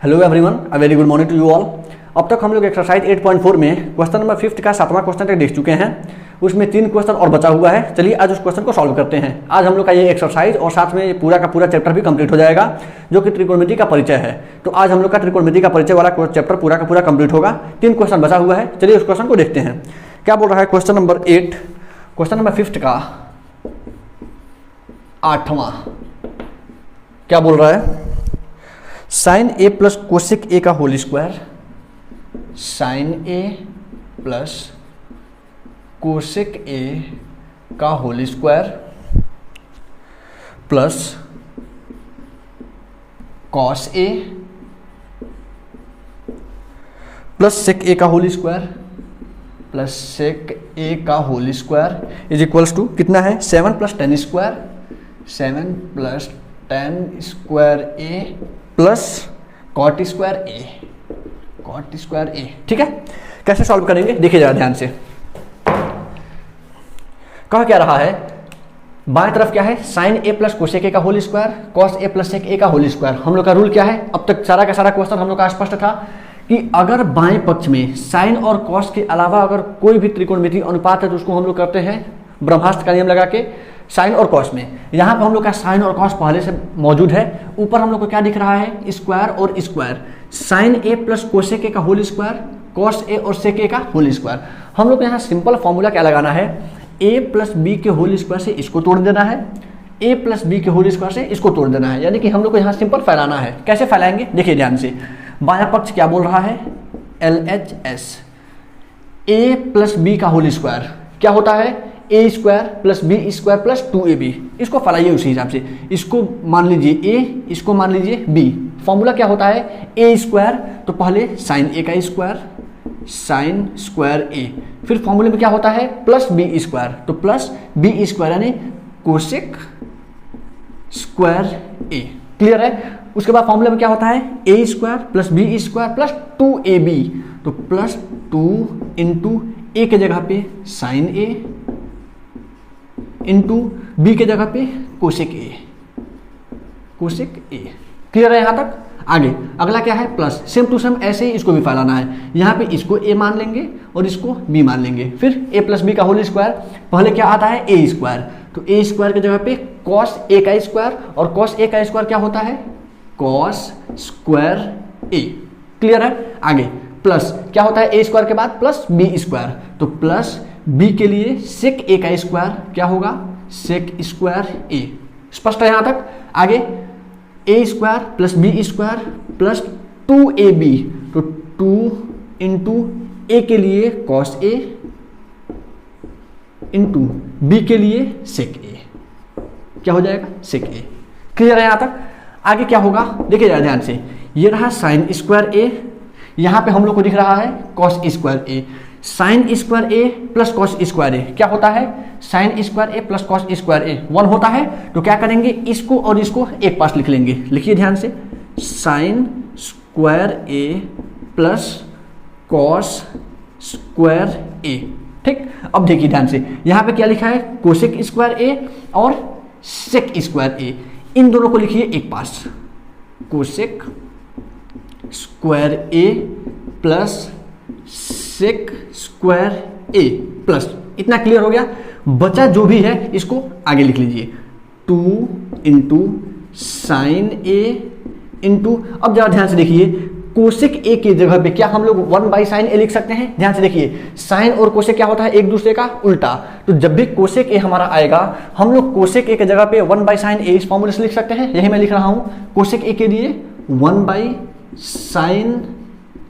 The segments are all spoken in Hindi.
Hello everyone, a very good morning to you all. अब तक हम लोग एक्सरसाइज 8.4 में क्वेश्चन नंबर 5 का 7वां क्वेश्चन तक देख चुके हैं। उसमें 3 क्वेश्चन और बचा हुआ है। चलिए आज उस क्वेश्चन को सॉल्व करते हैं। आज हम लोग का ये एक्सरसाइज और साथ में ये पूरा का पूरा चैप्टर भी कंप्लीट हो जाएगा, जो कि त्रिकोणमिति का परिचय है। तो आज हम लोग का त्रिकोणमिति का परिचय वाला चैप्टर पूरा का पूरा कंप्लीट होगा। 3 क्वेश्चन बचा हुआ है। चलिए उस क्वेश्चन को देखते हैं। क्या बोल रहा है क्वेश्चन नंबर 8, क्वेश्चन नंबर 5 का 8वां। क्या बोल रहा है? Sine A plus cosec A का whole square, sine A plus cosec A का whole square plus cos A plus sec A का whole square plus sec A का whole square is equals to कितना है? 7 plus 10 square, 7 plus 10 square A plus cot square A, cot square A. ठीक है, कैसे सॉल्व करेंगे देखिए जरा ध्यान से। कह क्या रहा है? बाएं तरफ क्या है? Sine A plus cosec A का whole square, cos A plus sec A का होल स्क्वायर। हम लोग का रूल क्या है? अब तक सारा का सारा क्वेश्चन हम लोग का स्पष्ट था कि अगर बाएं पक्ष में साइन और कॉस के अलावा अगर कोई भी त्रिकोणमिति अनुपात है तो उसको हम लोग करते हैं ब्रह्मास्त्र का नियम लगा के साइन और कॉस में। यहाँ पे हम लोग का साइन और कॉस पहले से मौजूद है। ऊपर हम लोग को क्या दिख रहा है? स्क्वायर और square. Sine A plus cosec A का होल स्क्वायर, कॉस ए और सेक ए का होल स्क्वायर। हम लोग को यहाँ सिंपल फॉर्मूला क्या लगाना है? ए प्लस बी के होल स्क्वायर से इसको तोड़ देना है, ए प्लस बी के होल स्क्वायर से इसको तोड़ देना है। यानी कि हम लोग को यहाँ सिंपल फैलाना है। कैसे फैलाएंगे देखिए ध्यान से। बायां पक्ष क्या बोल रहा है? LHS। ए प्लस बी का होल स्क्वायर क्या होता है? A square plus B square plus 2ab। इसको फैलाइए उसी हिसाब से। इसको मान लीजिए a, इसको मान लीजिए b। फॉर्मूला क्या होता है? ए स्क्वायर तो पहले साइन ए का स्क्वायर, साइन स्क्वायर ए। फिर फॉर्मूले में क्या होता है? प्लस बी स्क्वायर तो प्लस बी स्क्वायर यानी कोसेक स्क्वायर ए। क्लियर है? उसके बाद फॉर्मूले में क्या होता है? A square plus B square plus 2ab तो प्लस 2 इंटू ए के जगह पे साइन ए इंटू बी के जगह पे कोसेक ए, कोसेक ए। क्लियर है यहां तक? आगे अगला क्या है? प्लस। सेम टू सेम ऐसे ही इसको भी फैलाना है। यहाँ पे इसको ए मान लेंगे और इसको बी मान लेंगे। फिर ए प्लस बी का होल स्क्वायर, पहले क्या आता है? ए स्क्वायर तो ए स्क्वायर की जगह पे कॉस ए का स्क्वायर, और कॉस ए का स्क्वायर क्या होता है? Cos square A. क्लियर है? आगे प्लस क्या होता है? ए स्क्वायर के बाद प्लस बी स्क्वायर तो प्लस बी के लिए सेक ए का स्क्वायर क्या होगा? Sec square A. स्पष्ट है यहां तक? आगे A square plus B square plus 2ab तो 2 इंटू ए के लिए कॉस ए इंटू बी के लिए सेक ए। क्या हो जाएगा? सेक ए। क्लियर है यहां तक? आगे क्या होगा देखिए जरा ध्यान से। ये रहा साइन स्क्वायर ए, यहां पे हम लोग को दिख रहा है cos square A. Sine square A plus cos square A क्या होता है? Sign square A plus cos square A 1 होता है। तो क्या करेंगे? इसको और इसको एक पास लिख लेंगे। लिखिए ध्यान से, sign square A plus cos square A. ठीक, अब देखिए ध्यान से, यहां पे क्या लिखा है? कोसेक स्क्वायर ए और सेक स्क्वायर ए। इन दोनों को लिखिए एक पास, cosec square A plus sec square A plus. इतना क्लियर हो गया? बचा जो भी है इसको आगे लिख लीजिए, 2 इंटू साइन ए इंटू, अब जरा ध्यान से देखिए, कोसेक ए की जगह पे क्या हम लोग 1 बाई साइन ए लिख सकते हैं? ध्यान से देखिए, साइन और कोसेक क्या होता है? एक दूसरे का उल्टा। तो जब भी कोसेक ए हमारा आएगा हम लोग कोसेक ए की जगह पे 1 बाई साइन ए इस फॉर्मूले से लिख सकते हैं। यही मैं लिख रहा हूं, कोसेक ए के लिए 1 बाई साइन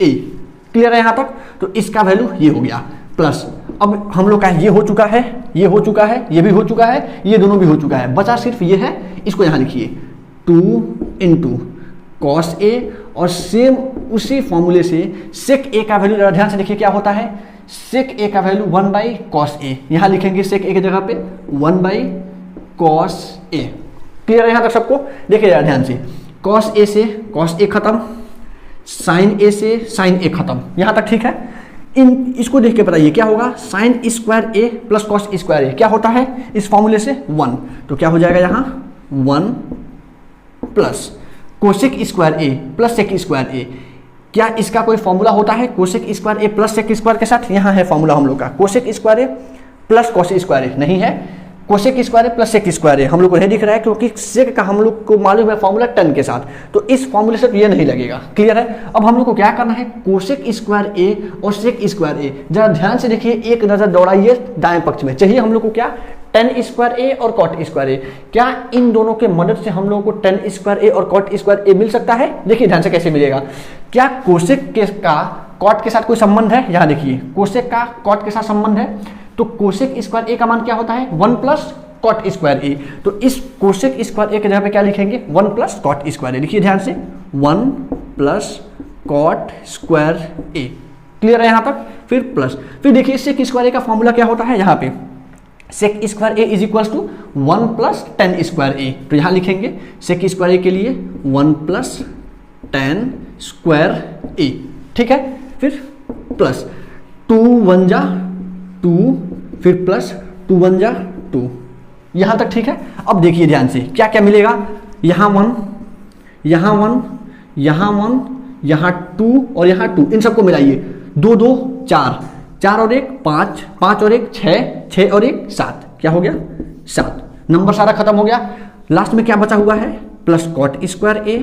ए। क्लियर है यहां तक? तो इसका वैल्यू ये हो गया प्लस। अब हम लोग का ये हो चुका है, ये हो चुका है, ये भी हो चुका है, ये दोनों भी हो चुका है। बचा सिर्फ ये है, इसको यहां लिखिए 2 इंटू कॉस ए, और सेम उसी फॉर्मूले से सेक ए का वैल्यू ध्यान से देखिए क्या होता है? सेक ए का वैल्यू 1 बाई कॉस ए। यहां लिखेंगे सेक ए की जगह पे 1 बाई कॉस ए। क्लियर है यहां तक सबको? देखिए जरा ध्यान से, कॉस ए से कॉस ए खत्म, साइन ए से साइन ए खत्म। यहां तक ठीक है? इन इसको देख के बताइए क्या होगा। Sign square A plus cos square A क्या होता है इस फॉर्मूले से 1, तो क्या हो जाएगा यहाँ 1 plus cosec square A plus sec square A, क्या इसका कोई फॉर्मूला होता है cosec square A plus sec square के साथ? यहाँ है फॉर्मूला हम लोग का, cosec square A plus cos square ए नहीं है, cosec square A plus sec square ए हम लोग को नहीं दिख रहा है क्योंकि सेक का हम लोग को मालूम है फॉर्मूला टन के साथ, तो इस फॉर्मूले से तो ये नहीं लगेगा। क्लियर है? अब हम लोग को क्या करना है, कोसेक स्क्वायर ए और सेक स्क्वायर ए, जरा ध्यान से देखिए, एक नजर दौड़ाइए दाएं पक्ष में। चाहिए हम लोग को क्या, टेन स्क्वायर ए और कॉट स्क्वायर ए। क्या इन दोनों के मदद से हम लोगों को टेन स्क्वायर ए और कॉट स्क्वायर ए मिल सकता है? देखिए ध्यान से कैसे मिलेगा। क्या कोसेक के का कॉट के साथ कोई संबंध है? यहाँ देखिए कोसेक का कॉट के साथ संबंध है, तो कोसेक स्क्वायर ए का मान क्या होता है, 1 प्लस कॉट स्क्वायर ए। तो इस कोसेक स्क्वायर ए के जगह पे क्या लिखेंगे, 1 प्लस कॉट स्क्वायर ए। लिखिए ध्यान से, 1 plus cot square A. Clear है यहाँ तक? फिर प्लस, फिर देखिए सेक स्क्वायर ए का फॉर्मूला क्या होता है, यहाँ पे sec square A is equal to 1 plus tan square A. तो यहाँ लिखेंगे सेक स्क्वायर ए के लिए 1 प्लस टेन स्क्वायर ए। ठीक है, फिर प्लस 2 1 जा 2, फिर प्लस 2 1 जा 2। यहाँ तक ठीक है? अब देखिए ध्यान से क्या क्या मिलेगा, यहाँ 1, यहाँ 1, यहाँ 1, यहाँ 2 और यहाँ 2, इन सबको मिलाइए, 2 2 4, 4 और 1 5, 5 और 1 6, 6 और 1 7, क्या हो गया 7। नंबर सारा खत्म हो गया। लास्ट में क्या बचा हुआ है, plus cot square A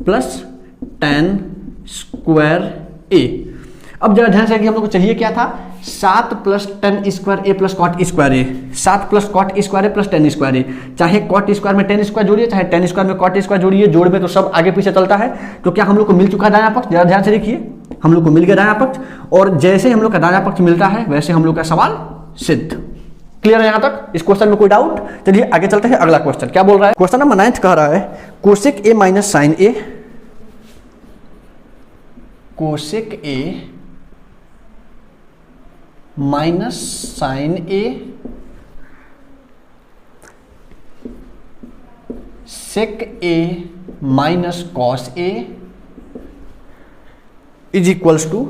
plus tan square A. अब जरा ध्यान से कि हम लोग को चाहिए क्या था, 7 plus tan square A plus cot square A, 7 plus cot square A plus tan square ए। चाहे कॉट स्क्वायर में टेन स्क्वायर जोड़िए, चाहे टेन स्क्वायर में कॉट स्क्वायर जोड़िए, जोड़ में तो सब आगे पीछे चलता है। तो क्या हम लोग को मिल चुका है दायां पक्ष? जरा ध्यान से देखिए, हम लोग को मिल गया दायां पक्ष, और जैसे हम लोग का दायां पक्ष मिलता है वैसे हम लोग का सवाल सिद्ध। क्लियर है यहाँ तक? इस क्वेश्चन में कोई डाउट? चलिए आगे चलते हैं, अगला क्वेश्चन क्या बोल रहा है। क्वेश्चन नंबर 9 कह रहा है cosec A minus sine A, cosec A minus sine A sec A minus cos A is equals to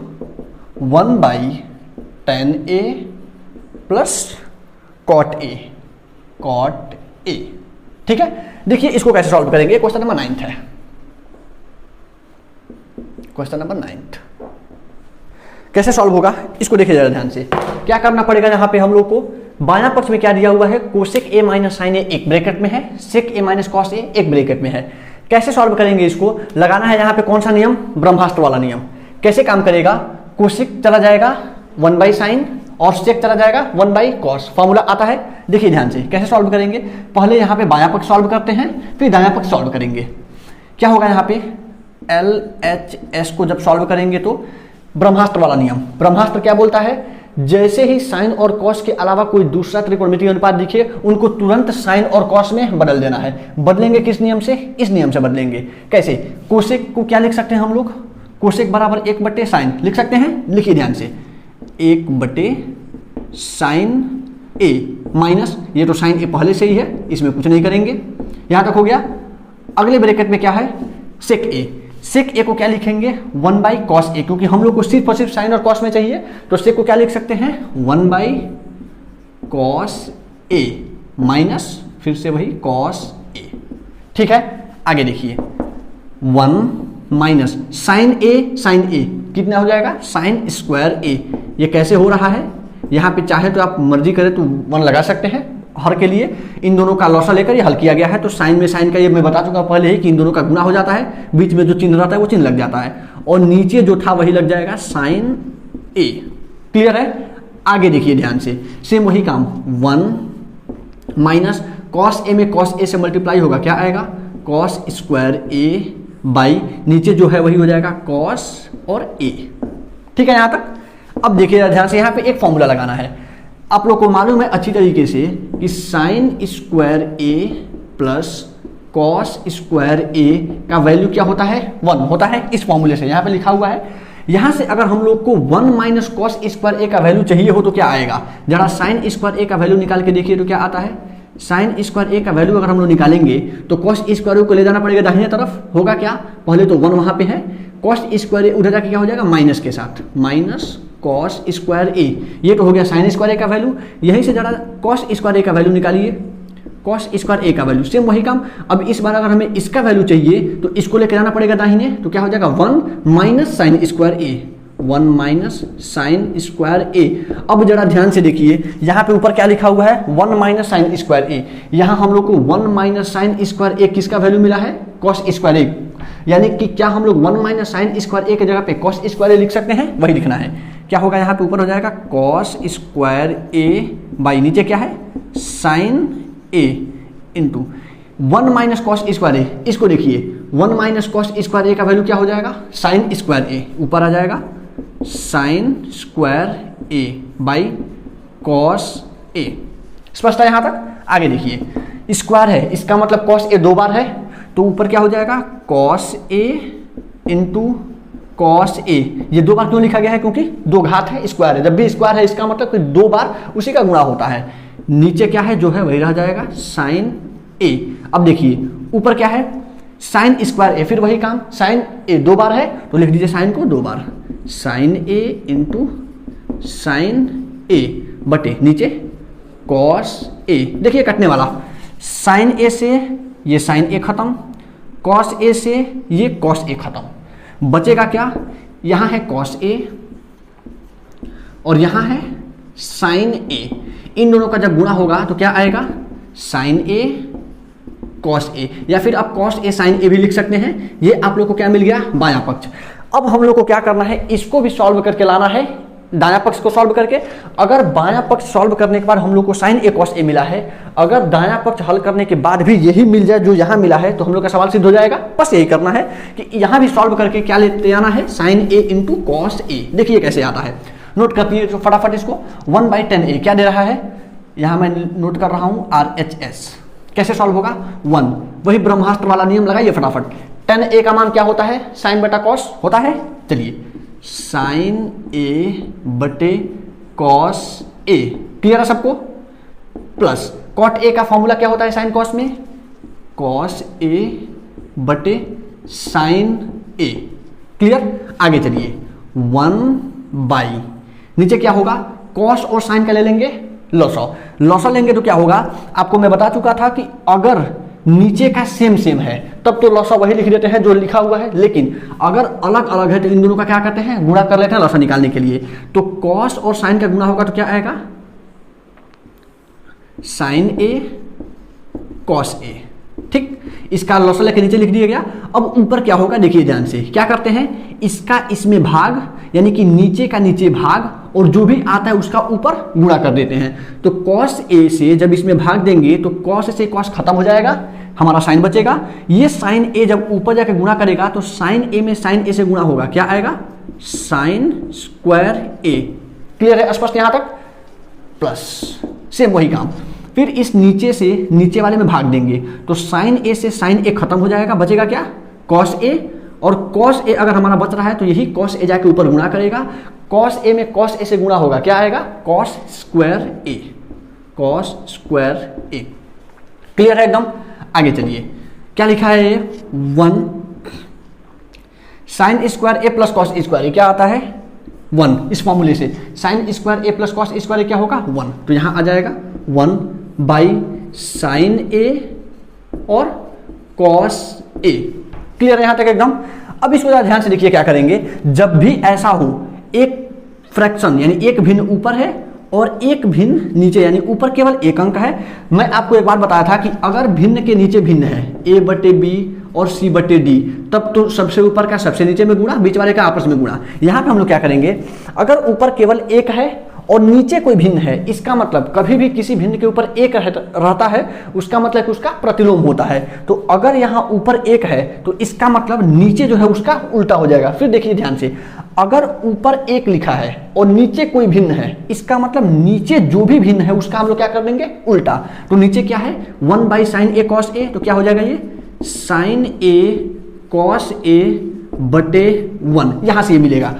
1 by tan A plus cot A, cot A. ठीक है, देखिए इसको कैसे सॉल्व करेंगे। क्वेश्चन नंबर 9 है, क्वेश्चन नंबर 9 कैसे सॉल्व होगा इसको देखिए जरा ध्यान से। क्या करना पड़ेगा, यहाँ पे हम लोग को बायां पक्ष में क्या दिया हुआ है, कोसेक ए माइनस साइन ए एक ब्रैकेट में है, सेक ए माइनस कॉस ए एक ब्रैकेट में है। कैसे सॉल्व करेंगे इसको, लगाना है यहाँ पे कौन सा नियम, ब्रह्मास्त्र वाला नियम। कैसे काम करेगा, कोसेक चला जाएगा 1 बाई साइन और सेक चला जाएगा 1 बाई कॉस, फॉर्मूला आता है। देखिए ध्यान से कैसे सॉल्व करेंगे, पहले यहाँ पे बायां पक्ष सॉल्व करते हैं, फिर दायां पक्ष सॉल्व करेंगे। क्या होगा यहाँ पे, LHS को जब सॉल्व करेंगे तो ब्रह्मास्त्र वाला नियम, ब्रह्मास्त्र क्या बोलता है, जैसे ही साइन और कॉस के अलावा कोई दूसरा त्रिकोणमितीय अनुपात दिखे उनको तुरंत साइन और कॉस में बदल देना है। बदलेंगे किस नियम से, इस नियम से बदलेंगे। कैसे, कोसेक को क्या लिख सकते हैं हम लोग, कोसेक बराबर 1/साइन लिख सकते हैं। लिखिए ध्यान से, 1/साइन ए माइनस, ये तो साइन ए पहले से ही है, इसमें कुछ नहीं करेंगे, यहां तक हो गया। अगले ब्रैकेट में क्या है, सेक ए, सेक ए को क्या लिखेंगे 1 बाई कॉस ए, क्योंकि हम लोग को सिर्फ और सिर्फ साइन और कॉस में चाहिए, तो सेक को क्या लिख सकते हैं 1 बाई कॉस ए माइनस फिर से वही कॉस ए। ठीक है, आगे देखिए 1 माइनस साइन ए कितना हो जाएगा, साइन स्क्वायर ए। ये कैसे हो रहा है, यहाँ पे चाहे तो आप मर्जी करें तो 1 लगा सकते हैं, हर के लिए इन दोनों का लॉसा लेकर ये हल किया गया है। तो साइन में साइन का ये मैं बता चुका पहले ही कि इन दोनों का गुना हो जाता है, बीच में जो चिन्ह रहता है वो चिन्ह लग जाता है, और नीचे जो था वही लग जाएगा साइन ए। क्लियर है, आगे देखिए ध्यान से, सेम वही काम 1 माइनस कॉस ए में कॉस ए से मल्टीप्लाई होगा, क्या आएगा कॉस स्क्वायर ए बाई नीचे जो है वही हो जाएगा कॉस और ए। ठीक है यहाँ तक। अब देखिए ध्यान से, यहाँ पे एक फॉर्मूला लगाना है। आप लोग को मालूम है अच्छी तरीके से कि sign square A plus cos square ए का वैल्यू क्या होता है, 1 होता है। इस फॉर्मूले से यहाँ पे लिखा हुआ है, यहाँ से अगर हम लोग को 1 माइनस कॉस स्क्वायर ए का वैल्यू चाहिए हो तो क्या आएगा, जरा साइन स्क्वायर ए का वैल्यू निकाल के देखिए तो क्या आता है, साइन स्क्वायर ए का वैल्यू अगर हम लोग निकालेंगे तो कॉस स्क्वायर को ले जाना पड़ेगा दाहिने तरफ, होगा क्या, पहले तो 1 वहाँ पे है, कॉस स्क्वायर ए उधर जाके क्या हो जाएगा माइनस के साथ, माइनस कॉस स्क्वायर ए, ये तो हो गया साइन स्क्वायर ए का वैल्यू। यहीं से जरा कॉस स्क्वायर ए का वैल्यू निकालिए, कॉस स्क्वायर ए का वैल्यू, सेम वही काम। अब इस बार अगर हमें इसका वैल्यू चाहिए तो इसको लेकर जाना पड़ेगा दाहिने, तो क्या हो जाएगा 1 minus sign square A, 1 minus sign square A. अब जरा ध्यान से देखिए यहाँ पे ऊपर क्या लिखा हुआ है 1 माइनस साइन स्क्वायर ए, यहाँ हम लोग को 1 माइनस साइन स्क्वायर ए किसका वैल्यू मिला है, कॉस स्क्वायर ए, यानी कि क्या हम लोग 1 माइनस साइन स्क्वायर ए की जगह पे कॉस स्क्वायर ए लिख सकते हैं, वही लिखना है। क्या होगा यहाँ पे ऊपर हो जाएगा कॉस स्क्वायर ए बाई नीचे क्या है साइन ए इंटू 1 माइनस कॉस स्क्वायर ए, इसको देखिए 1 माइनस कॉस स्क्वायर ए का वैल्यू क्या हो जाएगा साइन स्क्वायर ए, ऊपर आ जाएगा sine square A by cos A. स्पष्ट है यहाँ तक? आगे देखिए स्क्वायर है, इसका मतलब कॉस ए 2 बार है, तो ऊपर क्या हो जाएगा cos A into cos A. ये 2 बार क्यों लिखा गया है, क्योंकि 2 घात है, स्क्वायर है, जब भी स्क्वायर है इसका मतलब कि 2 बार उसी का गुणा होता है। नीचे क्या है जो है वही रह जाएगा साइन ए। अब देखिए ऊपर क्या है साइन स्क्वायर ए, फिर वही काम साइन ए 2 बार है तो लिख दीजिए साइन को 2 बार, साइन ए इंटू साइन ए बटे नीचे कॉस ए। देखिए कटने वाला, साइन ए से ये साइन ए खत्म, कॉस ए से ये कॉस ए खत्म, बचेगा क्या, यहाँ है कॉस ए और यहाँ है साइन ए। इन दोनों का जब गुणा होगा तो क्या आएगा साइन ए कॉस ए, या फिर आप कॉस ए साइन ए भी लिख सकते हैं। ये आप लोग को क्या मिल गया बायां पक्ष। अब हम लोग को क्या करना है, इसको भी सॉल्व करके लाना है, दायां पक्ष को सॉल्व करके। अगर बायां पक्ष सॉल्व करने के बाद हम लोग को साइन ए कॉस ए मिला है, अगर दायां पक्ष हल करने के बाद भी यही मिल जाए जो यहां मिला है, तो हम लोग का सवाल सिद्ध हो जाएगा। बस यही करना है कि यहां भी सॉल्व करके क्या लेते आना है sine A into cos A. देखिए कैसे आता है, नोट करती है जो फटाफट इसको 1/10a क्या दे रहा है, यहां मैं नोट कर रहा हूं RHS। कैसे सॉल्व होगा 1, वही ब्रह्मास्त्र वाला नियम लगाइए फटाफट। 10a का मान क्या होता है साइन बटा कॉस होता है, चलिए साइन ए बटे कॉस ए, क्लियर है सबको। प्लस कॉट ए का फॉर्मूला क्या होता है साइन कॉस में, कॉस ए बटे साइन ए, क्लियर। आगे चलिए 1 नीचे क्या होगा कॉस और साइन का ले लेंगे लॉसो लेंगे तो क्या होगा, आपको मैं बता चुका था कि अगर नीचे का सेम है तब तो लॉसा वही लिख देते हैं जो लिखा हुआ है, लेकिन अगर अलग अलग है तो इन दोनों का क्या करते हैं गुणा कर लेते हैं लॉसा निकालने के लिए। तो कॉस और साइन का गुणा होगा तो क्या आएगा साइन ए कॉस ए, ठीक। इसका लॉसा लेके नीचे लिख दिया गया। अब ऊपर क्या होगा देखिए ध्यान से, क्या करते हैं इसका इसमें भाग, यानी कि नीचे का नीचे भाग और जो भी आता है उसका ऊपर गुणा कर देते हैं। तो कॉस ए से जब इसमें भाग देंगे तो कॉस से कॉस खत्म हो जाएगा, हमारा साइन बचेगा। ये साइन ए जब ऊपर जाकर गुणा करेगा तो साइन ए में साइन ए से गुणा होगा, क्या आएगा साइन स्क्वायर ए, क्लियर है स्पष्ट यहां तक। प्लस सेम वही काम, फिर इस नीचे से नीचे वाले में भाग देंगे तो साइन ए से साइन ए खत्म हो जाएगा, बचेगा क्या कॉस ए, और कॉस ए अगर हमारा बच रहा है तो यही कॉस ए जाके ऊपर गुणा करेगा, कॉस ए में कॉस ए से गुणा होगा, क्या आएगा cos square A, cos square A, clear है एकदम। आगे चलिए क्या लिखा है ये 1 sign square A plus cos square A क्या आता है 1, इस फॉर्मूले से sign square A plus cos square A क्या होगा 1, तो यहां आ जाएगा 1 बाई साइन ए और कॉस ए, क्लियर है यहां तक एकदम। अब इसको जरा ध्यान से देखिए क्या करेंगे, जब भी ऐसा हो एक फ्रैक्शन यानी एक भिन्न ऊपर है और एक भिन्न नीचे, यानी ऊपर केवल एक अंक है। मैं आपको एक बार बताया था कि अगर भिन्न के नीचे भिन्न है a बटे बी और c बटे डी, तब तो सबसे ऊपर का सबसे नीचे में गुणा, बीच वाले का आपस में गुणा। यहां पे हम लोग क्या करेंगे, अगर ऊपर केवल एक है और नीचे कोई भिन्न है, इसका मतलब कभी भी किसी भिन्न के ऊपर एक रहता है उसका मतलब कि उसका प्रतिलोम होता है। तो अगर यहाँ ऊपर एक है तो इसका मतलब नीचे जो है उसका उल्टा हो जाएगा। फिर देखिए ध्यान से, अगर ऊपर एक लिखा है और नीचे कोई भिन्न है, इसका मतलब नीचे जो भी भिन्न है उसका हम लोग क्या कर देंगे उल्टा। तो नीचे क्या है 1 बाई साइन ए कॉस ए, तो क्या हो जाएगा ये साइन ए कॉस ए बटे 1, यहां से ये मिलेगा,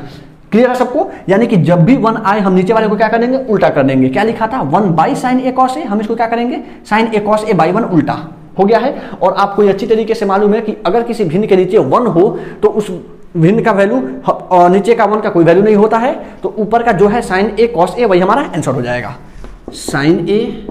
क्लियर है सबको। यानी कि जब भी 1 आए हम नीचे वाले को क्या कर देंगे उल्टा कर देंगे। क्या लिखा था 1 by sine A cos A, हम इसको क्या करेंगे sine A cos A by 1 उल्टा हो गया है। और आपको ये अच्छी तरीके से मालूम है कि अगर किसी भिन्न के नीचे 1 हो तो उस भिन्न का वैल्यू नीचे का 1 का कोई वैल्यू नहीं होता है, तो ऊपर का जो है साइन ए कॉस ए वही हमारा आंसर हो जाएगा। साइन ए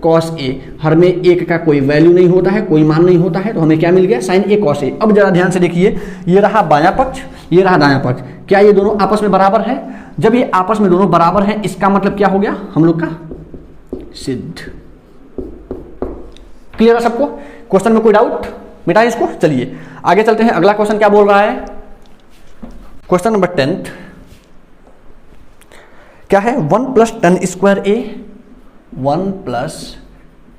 कॉस ए। हर में एक का कोई वैल्यू नहीं होता है, कोई मान नहीं होता है, तो हमें क्या मिल गया, साइन ए कॉस ए। अब जरा ध्यान से देखिए, ये रहा बायां पक्ष, ये रहा दायां पक्ष, क्या ये दोनों आपस में बराबर है? जब ये आपस में दोनों बराबर हैं, इसका मतलब क्या हो गया हम लोग का, सिद्ध। क्लियर है सबको? क्वेश्चन में कोई डाउट? मिटाएं इसको। चलिए आगे चलते हैं, अगला क्वेश्चन क्या बोल रहा है। क्वेश्चन नंबर 10 क्या है, 1 + tan square A, 1 +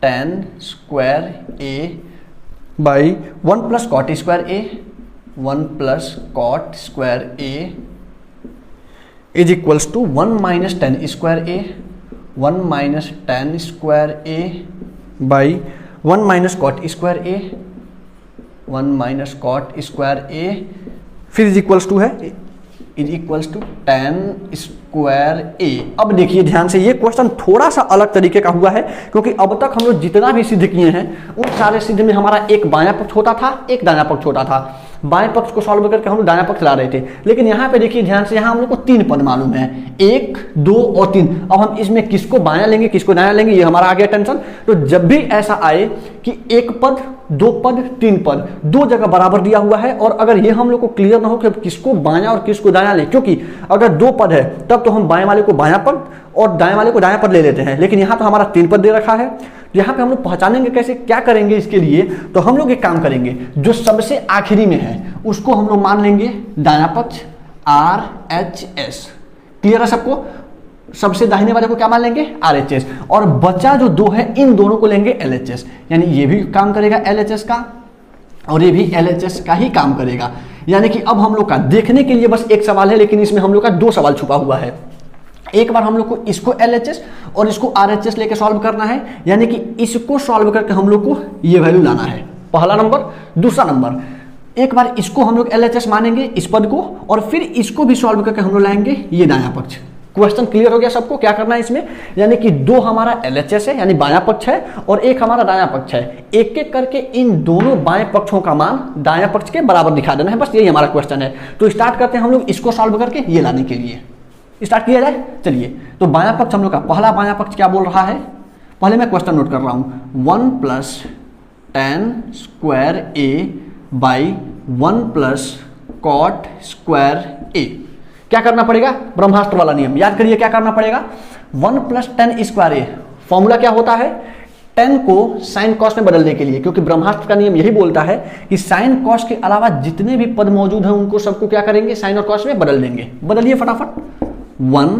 tan square A by 1 + cot square A, 1 + cot square A is equals to 1 - tan square A, 1 - tan square A by 1 - cot square A, 1 - cot square A, फिर इज इक्वल्स टू है, is equals to tan square A. अब देखिए ध्यान से, ये क्वेश्चन थोड़ा सा अलग तरीके का हुआ है, क्योंकि अब तक हम लोग जितना भी सिद्ध किए हैं उन सारे सिद्ध में हमारा एक बायां पक्ष होता था, एक दायां पक्ष होता था। बाएं पक्ष को सॉल्व करके हम लोग दायां पक्ष ला रहे थे, लेकिन यहाँ पे देखिए ध्यान से, यहाँ हम लोग को 3 पद मालूम है, 1, 2 और 3। अब हम इसमें किसको बायां लेंगे, किसको दायां लेंगे, ये हमारा आ गया टेंशन। तो जब भी ऐसा आए कि 1 पद, 2 पद, 3 पद, 2 जगह बराबर दिया हुआ है, और अगर ये हम लोग को क्लियर ना हो कि किसको बायां और किसको दायां ले, क्योंकि अगर 2 पद है तब तो हम बाएं वाले को बायां पद और दाएं वाले को दायां पद ले लेते हैं, लेकिन यहाँ तो हमारा 3 पद दे रखा है। यहाँ पे हम लोग पहचानेंगे कैसे, क्या करेंगे इसके लिए, तो हम लोग एक काम करेंगे, जो सबसे आखिरी में है उसको हम लोग मान लेंगे दायां पक्ष RHS। क्लियर है सबको? सबसे दाहिने वाले को क्या मान लेंगे, RHS, और बचा जो 2 है इन दोनों को लेंगे LHS। यानी ये भी काम करेगा LHS का और ये भी LHS का ही काम करेगा। यानी कि अब हम लोग का देखने के लिए बस एक सवाल है, लेकिन इसमें हम लोग का 2 सवाल छुपा हुआ है। एक बार हम लोग को इसको LHS और इसको RHS लेके सॉल्व करना है, यानी कि इसको सॉल्व करके हम लोग को ये वैल्यू लाना है, पहला नंबर। दूसरा नंबर, एक बार इसको हम लोग LHS मानेंगे इस पद को, और फिर इसको भी सॉल्व करके हम लोग लाएंगे ये दायां पक्ष। क्वेश्चन क्लियर हो गया सबको, क्या करना है इसमें? यानी कि 2 हमारा LHS है यानी बायां पक्ष है, और 1 हमारा दायां पक्ष है। एक एक करके इन दोनों बाएं पक्षों का मान दायां पक्ष के बराबर दिखा देना है, बस यही हमारा क्वेश्चन है। तो स्टार्ट करते हैं हम लोग इसको सॉल्व करके ये लाने के लिए, स्टार्ट किया जाए। चलिए, तो बायां पक्ष हम लोग का पहला बायां पक्ष क्या बोल रहा है, पहले मैं क्वेश्चन नोट कर रहा हूं, 1 + tan square A by 1 + cot square A. क्या करना पड़ेगा, ब्रह्मास्त्र वाला नियम याद करिए, क्या करना पड़ेगा, 1 + tan स्क्वायर ए, फॉर्मूला क्या होता है, tan को साइन कॉस में बदलने के लिए, क्योंकि ब्रह्मास्त्र का नियम यही बोलता है कि साइन कॉस के अलावा जितने भी पद मौजूद हैं उनको सबको क्या करेंगे, साइन और कॉस में बदल देंगे। बदलिए फटाफट, 1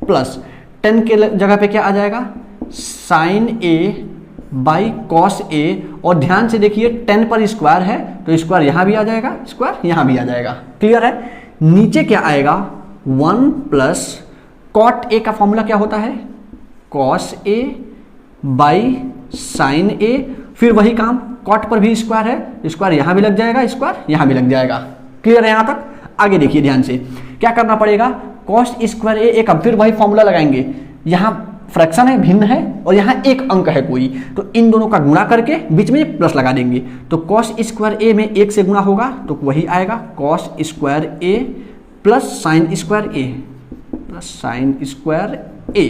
+ tan के जगह पे क्या आ जाएगा, साइन ए बाई कॉस ए, और ध्यान से देखिए tan पर स्क्वायर है तो स्क्वायर यहां भी आ जाएगा, स्क्वायर यहां भी आ जाएगा। क्लियर है? नीचे क्या आएगा, 1 + cot ए का फॉर्मूला क्या होता है, cos ए बाई साइन ए, फिर वही काम, cot पर भी स्क्वायर है, स्क्वायर यहां भी लग जाएगा, स्क्वायर यहां भी लग जाएगा। क्लियर है यहां तक? आगे देखिए ध्यान से, क्या करना पड़ेगा, cos स्क्वायर ए एक, फिर वही फॉर्मूला लगाएंगे, यहां फ्रैक्शन है, भिन्न है, और यहाँ एक अंक है कोई, तो इन दोनों का गुणा करके बीच में प्लस लगा देंगे। तो cos स्क्वायर ए में 1 से गुणा होगा तो वही आएगा cos square A plus sign square A, plus sign square A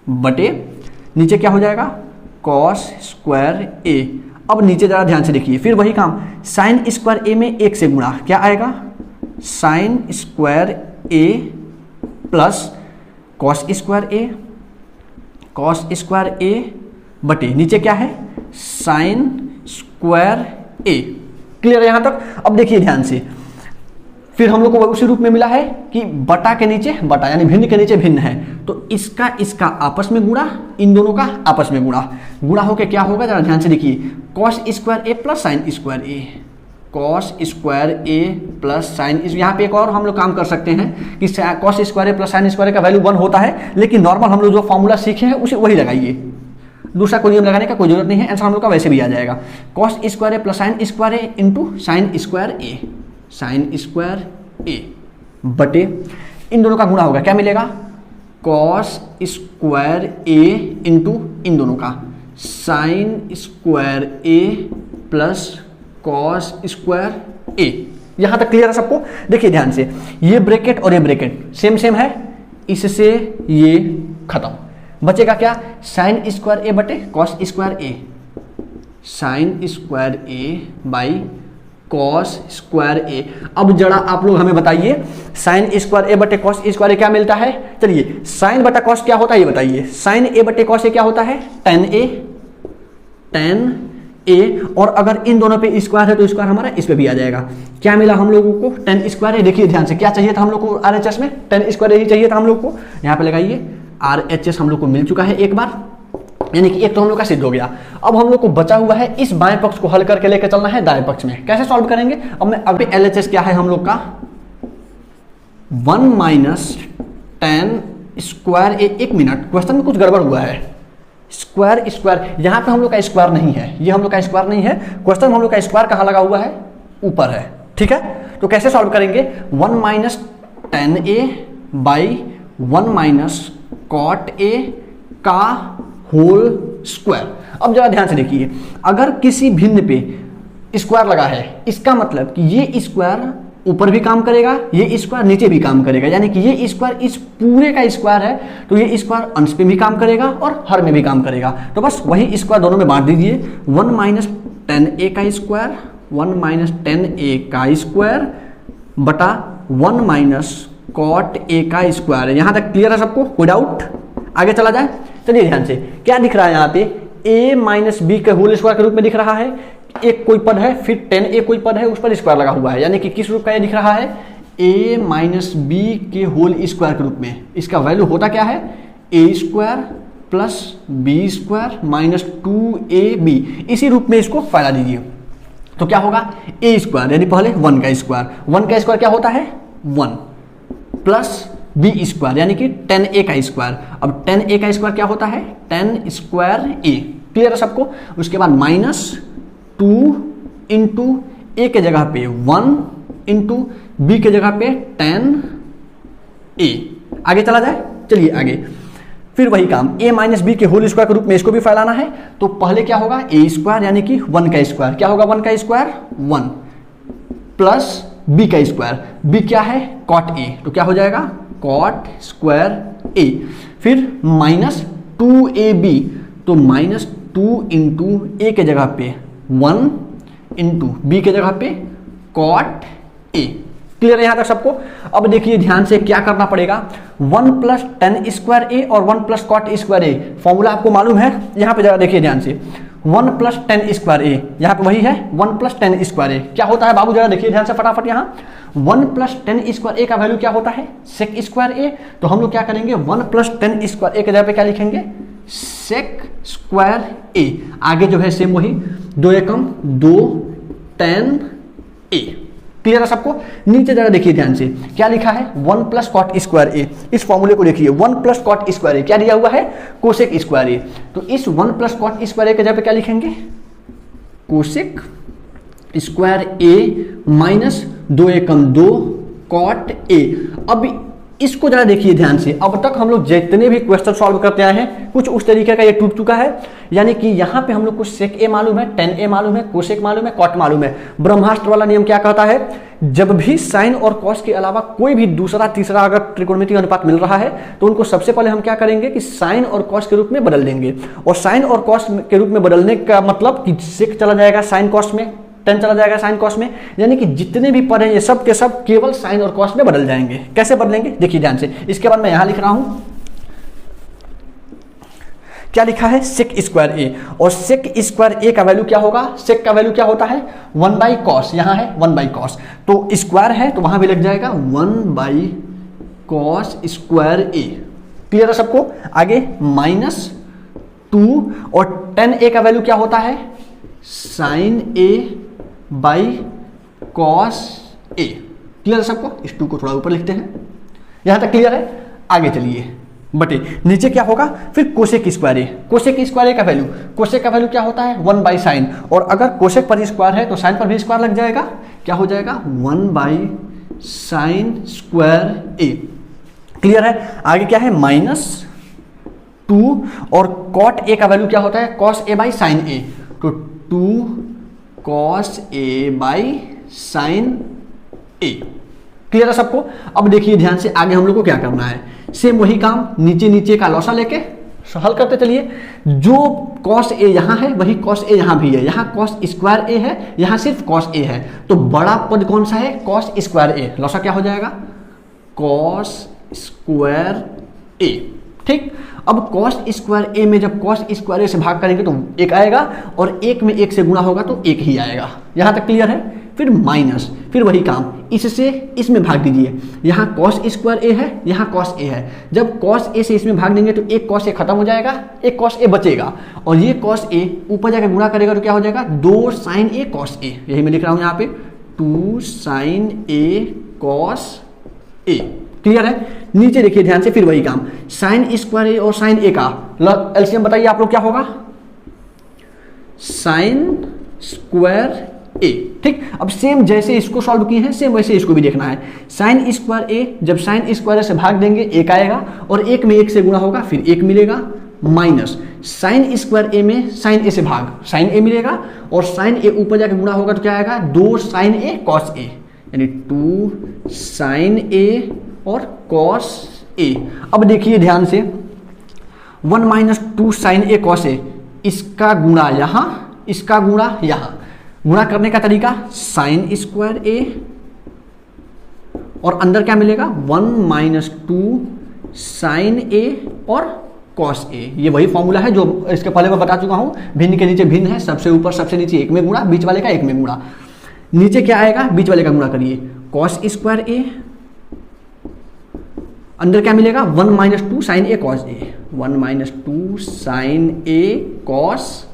बटे नीचे क्या हो जाएगा, cos स्क्वायर ए। अब नीचे जरा ध्यान से देखिए, फिर वही काम, साइन स्क्वायर ए में 1 से गुणा, क्या आएगा, sign square A plus cos square A, cos square A बटे नीचे क्या है, साइन स्क्वायर ए। क्लियर है यहां तक? अब देखिए ध्यान से, फिर हम लोग को उसी रूप में मिला है कि बटा के नीचे बटा, यानी भिन्न के नीचे भिन्न है, तो इसका आपस में गुणा, इन दोनों का आपस में गुणा होके क्या होगा, जरा ध्यान से देखिए, cos square A plus sign square A, cos square A plus sign, यहाँ पे एक और हम लोग काम कर सकते हैं कि cos square A plus sine square का वैल्यू 1 होता है, लेकिन नॉर्मल हम लोग जो फॉर्मूला सीखे हैं उसे वही लगाइए, दूसरा कोई नियम लगाने का कोई जरूरत नहीं है, आंसर हम लोग का वैसे भी आ जाएगा। cos square A plus sign square A into sine square A, sine square A बटे इन दोनों का गुणा होगा, क्या मिलेगा, cos स्क्वायर ए इंटू इन दोनों का sign square A plus cos square ए। यहां तक क्लियर है सबको? देखिए ध्यान से, ये ब्रैकेट और ये ब्रैकेट सेम सेम है, इससे ये खत्म, बचेगा क्या, साइन स्क्वायर ए बटे cos square A, sine square A by cos square A. अब जरा आप लोग हमें बताइए साइन स्क्वायर ए बटे कॉस स्क्वायर ए क्या मिलता है। चलिए साइन बटा कॉस क्या होता है ये बताइए, साइन ए बटे कॉस ए क्या होता है, टेन ए, टेन ए, और अगर इन दोनों पे स्क्वायर है तो स्क्वायर हमारा इस पे भी आ जाएगा। क्या मिला हम लोगों को, टेन स्क्वायर ए। देखिए ध्यान से क्या चाहिए था हम लोग को RHS में, टेन स्क्वायर ए ही चाहिए था हम लोग को। यहाँ पे लगाइए RHS हम लोग को मिल चुका है एक बार, यानी कि एक तो हम लोग का सिद्ध हो गया। अब हम लोग को बचा हुआ है इस बाएं पक्ष को हल करके लेकर चलना है दाएं पक्ष में। कैसे सॉल्व करेंगे, अब मैं अभी LHS क्या है हम लोग का 1 माइनस टेन स्क्वायर ए। एक मिनट, क्वेश्चन में कुछ गड़बड़ हुआ है, स्क्वायर स्क्वायर यहाँ पे हम लोग का स्क्वायर नहीं है, ये हम लोग का स्क्वायर नहीं है। क्वेश्चन में हम लोग का स्क्वायर कहाँ लगा हुआ है, ऊपर है, ठीक है। तो कैसे सॉल्व करेंगे, 1 minus tan A by 1 minus cot A का होल स्क्वायर। अब जरा ध्यान से देखिए, अगर किसी भिन्न पे स्क्वायर लगा है इसका मतलब कि ये स्क्वायर ऊपर भी काम करेगा, ये स्क्वायर नीचे भी काम करेगा, यानी कि ये स्क्वायर इस पूरे का स्क्वायर है तो ये स्क्वायर अंश पे भी काम करेगा और हर में भी काम करेगा। तो बस वही स्क्वायर दोनों में बांट दीजिए, 1 माइनस टेन ए का स्क्वायर, 1 माइनस टेन ए का स्क्वायर बटा 1 माइनस कॉट ए का स्क्वायर। यहां तक क्लियर है सबको, कोई डाउट, आगे चला जाए। चलिए ध्यान से क्या दिख रहा है यहाँ पे, a माइनस बी के होल स्क्वायर के रूप में दिख रहा है। एक कोई पद है, फिर टेन ए कोई पद है, उस पर स्क्वायर लगा हुआ है, यानी कि किस रूप का ये दिख रहा है, a माइनस बी के होल स्क्वायर के रूप में। इसका वैल्यू होता क्या है, a square plus B square minus 2ab। इसी रूप में इसको फैला दीजिए तो क्या होगा, a स्क्वायर यानी पहले 1 का स्क्वायर, 1 का स्क्वायर क्या होता है 1 प्लस बी स्क्वायर यानी कि 10a का स्क्वायर। अब 10a का स्क्वायर क्या होता है, 10 स्क्वायर a। क्लियर है सबको। उसके बाद माइनस 2 इंटू ए के जगह पे 1 इंटू बी के जगह पे 10a। आगे चला जाए, चलिए आगे। फिर वही काम, a माइनस बी के होल स्क्वायर के रूप में इसको भी फैलाना है। तो पहले क्या होगा, a स्क्वायर यानी कि 1 का स्क्वायर, क्या होगा 1 का स्क्वायर 1 प्लस b का स्क्वायर, b क्या है कॉट a, तो क्या हो जाएगा कॉट स्क्वायर a। फिर माइनस 2ab, तो माइनस 2 इंटू ए के जगह पे 1 इंटू बी के जगह पे कॉट a। क्लियर है यहाँ तक सबको। अब देखिए ध्यान से क्या करना पड़ेगा, 1 प्लस टेन स्क्वायर ए और 1 प्लस कॉट स्क्वायर ए, फॉर्मूला आपको मालूम है। यहाँ पे जरा देखिए ध्यान से, 1 प्लस टेन स्क्वायर ए, यहाँ पे वही है 1 प्लस टेन स्क्वायर ए। क्या होता है बाबू, जरा देखिए ध्यान से फटाफट। यहाँ 1 प्लस टेन स्क्वायर ए का वैल्यू क्या होता है, सेक स्क्वायर ए। तो हम लोग क्या करेंगे, 1 प्लस टेन स्क्वायर ए के जगह पे क्या लिखेंगे, सेक स्क्वायर ए। आगे जो है सेम वही, 2 एकम 2 10 ए। क्लियर है सबको। नीचे जरा देखिए ध्यान से क्या लिखा है, 1 प्लस कॉट स्क्वायर ए। इस फॉर्मूले को देखिए, 1 प्लस कॉट स्क्वायर ए क्या दिया हुआ है, कोसेक स्क्वायर ए। तो इस 1 प्लस कॉट स्क्वायर ए के जगह पे क्या लिखेंगे, cosec square A minus 2 Ekam 2 cot A. अब इसको जरा देखिए ध्यान से, अब तक हम लोग जितने भी क्वेश्चन सॉल्व करते आए हैं कुछ उस तरीके का ये टूट चुका है। यानी कि यहाँ पे हम लोग को सेक ए मालूम है, टेन ए मालूम है, कोसेक मालूम है, कॉट मालूम है। ब्रह्मास्त्र वाला नियम क्या कहता है, जब भी साइन और कॉस के अलावा कोई भी दूसरा तीसरा अगर त्रिकोणमितीय अनुपात मिल रहा है तो उनको सबसे पहले हम क्या करेंगे कि साइन और कॉस के रूप में बदल देंगे। और साइन और कॉस के रूप में बदलने का मतलब कि सेक चला जाएगा साइन कॉस में, टेन चला जाएगा साइन कॉस में, यानी कि जितने भी पद हैं ये सब के सब केवल साइन और कॉस में बदल जाएंगे। कैसे बदलेंगे देखिए ध्यान से। इसके बाद मैं यहां लिख रहा हूं, क्या लिखा है, सेक स्क्वायर ए। और सेक स्क्वायर ए का वैल्यू क्या होगा, सेक का वैल्यू क्या होता है 1 बाई कॉस, यहां है 1 बाई कॉस, तो स्क्वायर है तो वहां भी लग जाएगा 1 by cos square A. Clear है सबको। आगे माइनस 2 और टेन ए का वैल्यू क्या होता है, sine A by cos A. Clear है सबको। इस 2 को थोड़ा ऊपर लिखते हैं, यहां तक क्लियर है। आगे चलिए बटे नीचे क्या होगा, फिर कोसेक स्क्वायर ए। कोसेक स्क्वायर ए का वैल्यू, कोसेक का वैल्यू क्या होता है 1 बाई साइन, और अगर कोसेक पर स्क्वायर है तो साइन पर भी स्क्वायर लग जाएगा, क्या हो जाएगा 1 by sign square A. Clear है। आगे क्या है माइनस 2 और कॉट ए का वैल्यू क्या होता है, कॉस ए बाई साइन ए, तो 2 cos A by sine A. Clear है सबको। अब देखिए ध्यान से आगे हम लोग को क्या करना है, सेम वही काम, नीचे नीचे का लौसा लेके हल करते चलिए। जो कॉस ए यहाँ है वही कॉस ए यहाँ भी है, यहाँ कॉस स्क्वायर ए है, यहाँ सिर्फ कॉस ए है, तो बड़ा पद कौन सा है, कॉस स्क्वायर ए। लौसा क्या हो जाएगा, कॉस स्क्वायर ए। ठीक, अब कॉस स्क्वायर ए में जब कॉस स्क्वायर ए से भाग करेंगे तो एक आएगा, और एक में एक से गुणा होगा तो एक ही आएगा। यहाँ तक क्लियर है। फिर माइनस, फिर वही काम, इससे इसमें भाग दीजिए। यहाँ कॉस स्क्वायर ए है, यहाँ कॉस ए है, जब कॉस ए से इसमें भाग देंगे तो एक कॉस ए खत्म हो जाएगा, एक कॉस ए बचेगा, और ये कॉस ए ऊपर जाकर गुणा करेगा तो क्या हो जाएगा, 2 साइन ए कॉस ए। यही मैं लिख रहा हूँ यहाँ पे 2 sign A cos A. Clear है। नीचे देखिए ध्यान से, फिर वही काम, साइन स्क्वायर ए और साइन ए का एलसीएम बताइए आप लोग क्या होगा, साइन स्क्वायर ए। ठीक, अब सेम जैसे इसको सॉल्व किए हैं सेम वैसे इसको भी देखना है। साइन स्क्वायर ए, जब साइन स्क्वायर से भाग देंगे एक आएगा, और एक में एक से गुणा होगा फिर एक मिलेगा, माइनस साइन स्क्वायर ए में साइन ए से भाग साइन ए मिलेगा, और साइन ए ऊपर जाके गुणा होगा तो क्या आएगा, 2 साइन ए कॉस ए, यानी 2 साइन ए और कॉस ए। अब देखिए ध्यान से, 1 माइनस 2 साइन ए कॉस ए, इसका गुणा यहाँ, इसका गुणा यहाँ। गुणा करने का तरीका, साइन स्क्वायर ए और अंदर क्या मिलेगा, 1 माइनस 2 साइन ए और कॉस ए। ये वही फॉर्मूला है जो इसके पहले मैं बता चुका हूं, भिन्न के नीचे भिन्न है, सबसे ऊपर सबसे नीचे एक में गुणा, बीच वाले का एक में गुणा। नीचे क्या आएगा, बीच वाले का गुणा करिए, कॉस स्क्वायर ए, अंदर क्या मिलेगा, 1 minus 2 sign A cos A, 1 minus 2 sign A cos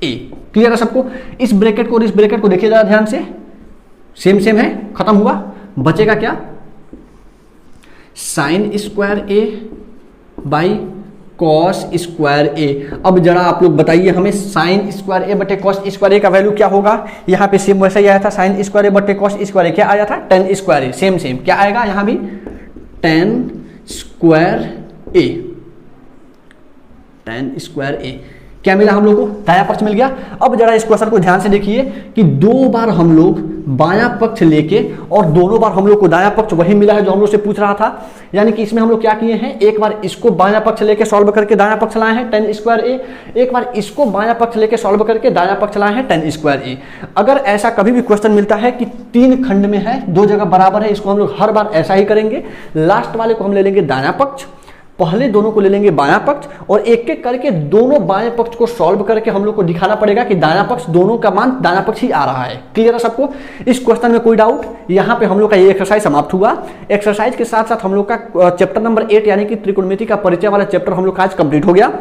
A. Clear है सबको। इस ब्रैकेट को और इस ब्रैकेट को देखिए जरा ध्यान से, सेम सेम है, खत्म हुआ, बचेगा क्या, sine square A by cos square A. अब जरा आप लोग बताइए हमें, साइन स्क्वायर ए बटे कॉस स्क्वायर ए का वैल्यू क्या होगा। यहाँ पे सेम वैसा ही आया था, साइन स्क्वायर ए बटे कॉस स्क्वायर ए क्या आया था, tan स्क्वायर ए। सेम सेम क्या आएगा यहाँ भी, tan square A, tan square A. क्या मिला हम लोग को, दायां पक्ष मिल गया। अब जरा इस क्वेश्चन को ध्यान से देखिए कि 2 बार हम लोग बायां पक्ष लेके और दोनों बार हम लोग को दायां पक्ष वही मिला है जो हम लोग से पूछ रहा था। यानी कि इसमें हम लोग क्या किए हैं, एक बार इसको बायां पक्ष लेके सॉल्व करके दायां पक्ष लाए हैं tan स्क्वायर ए, एक बार इसको बायां पक्ष लेके सॉल्व करके दायां पक्ष लाए हैं tan स्क्वायर ए। अगर ऐसा कभी भी क्वेश्चन मिलता है कि 3 खंड में है, 2 जगह बराबर है, इसको हम लोग हर बार ऐसा ही करेंगे। लास्ट वाले को हम ले लेंगे दायां पक्ष, पहले दोनों को ले लेंगे बायां पक्ष, और एक एक करके दोनों बाएं पक्ष को सॉल्व करके हम लोग को दिखाना पड़ेगा कि दायां पक्ष दोनों का मान दायां पक्ष ही आ रहा है। क्लियर है सबको। इस क्वेश्चन में कोई डाउट, यहाँ पे हम लोग का ये एक्सरसाइज समाप्त हुआ। एक्सरसाइज के साथ साथ हम लोग का चैप्टर नंबर 8 यानी कि त्रिकोणमिति का परिचय वाला चैप्टर हम लोग का आज कंप्लीट हो गया।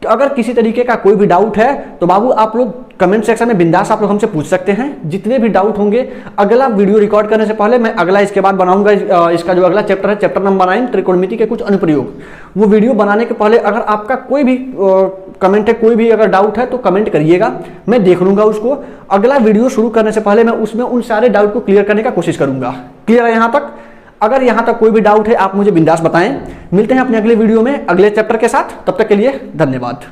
अगर किसी तरीके का कोई भी डाउट है तो बाबू आप लोग कमेंट सेक्शन में बिंदास आप लोग हमसे पूछ सकते हैं, जितने भी डाउट होंगे। अगला वीडियो रिकॉर्ड करने से पहले मैं अगला इसके बाद बनाऊंगा, इसका जो अगला चैप्टर है चैप्टर नंबर 9 त्रिकोणमिति के कुछ अनुप्रयोग, वो वीडियो बनाने के पहले अगर आपका कोई भी कमेंट है, कोई भी अगर डाउट है तो कमेंट करिएगा, मैं देख लूंगा उसको। अगला वीडियो शुरू करने से पहले मैं उसमें उन सारे डाउट को क्लियर करने का कोशिश करूंगा। क्लियर है यहाँ तक। अगर यहाँ तक कोई भी डाउट है आप मुझे बिंदास बताएं। मिलते हैं अपने अगले वीडियो में अगले चैप्टर के साथ, तब तक के लिए धन्यवाद।